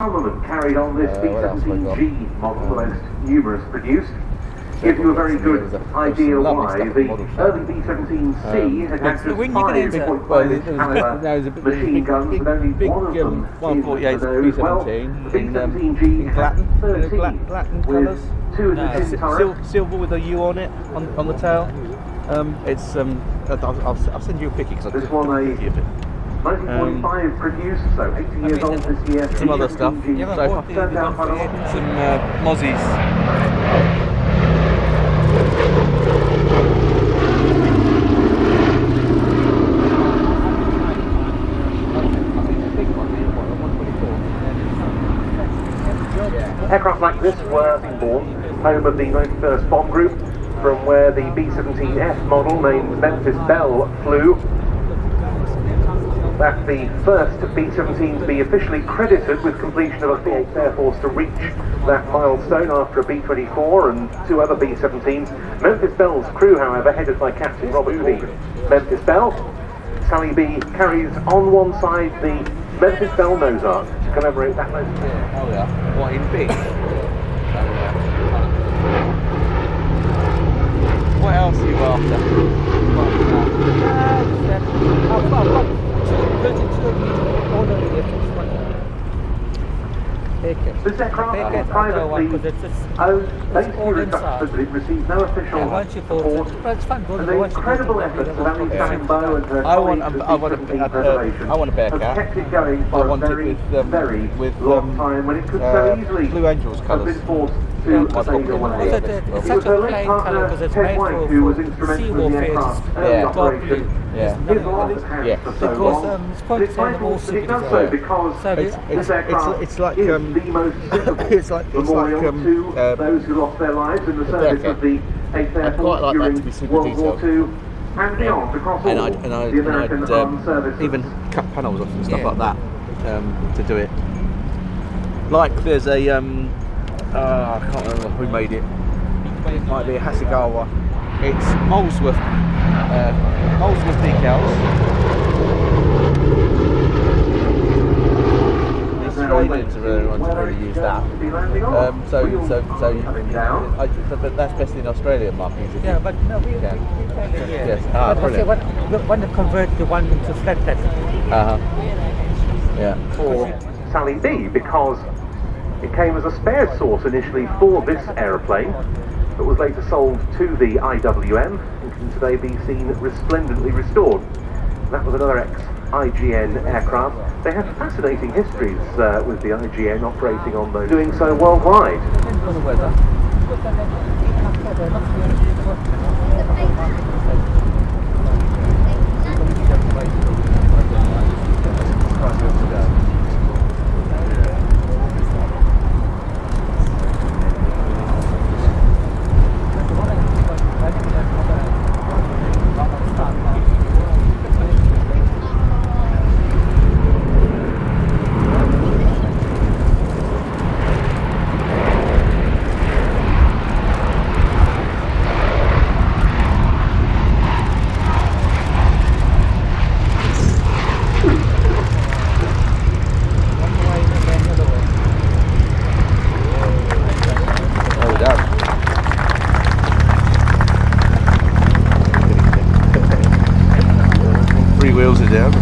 Armament carried on this B-17G model, the most numerous produced. Give you a very good idea why the early B-17C had had just 5 .5 caliber machine guns, and only one of them in those. Well, the B-17G had 13 with 2 in the tin turret. Silver with a U on it, on the tail. I'll send you a picture because this one a 1945 produced, so 80 years old this year. Some other stuff. Turned out quite a lot. Some mozzies. Aircraft like this were being born home of the 91st Bomb Group, from where the B-17F model named Memphis Belle flew. That's the first B-17 to be officially credited with completion of a 8th Air Force to reach that milestone after a B-24 and 2 other B-17s. Memphis Belle's crew, however, headed by Captain Robert Lee. Memphis Belle, Sally B carries on one side the Memphis Belle nose arc to commemorate that nose arc. Oh yeah, what, in big? What else are you after? This aircraft is privately owned, based here in Duxford, but it receives no official support, and the incredible efforts of Ali Sanicole and her colleagues at B-17 I want a bear have cat. kept it going for a very long time, when it could so easily Blue Angels have colours. been forced to fade away. It was her late partner, Ted White, who was instrumental in the aircraft's early operation. His loss at hand for so long. But it's vital that it does so, because this aircraft is the most visible memorial to those who lost their lives in the service of the 8th Air Force during World War II and beyond, across all the American armed services. Even cut panels off and stuff like that to do it. Like there's a I can't remember who made it. It might be a Hasegawa. It's Molesworth decals. The Australians are really ones that really use that. But that's best in Australian markings. Yeah, but no, we can here. Yes. Brilliant. Want to convert the one into flat deck. Yeah. For Sally B, because it came as a spare source initially for this aeroplane, but was later sold to the IWM and can today be seen resplendently restored. That was another ex-IGN aircraft. They have fascinating histories with the IGN operating on those, doing so worldwide. On the weather. Wheels are down.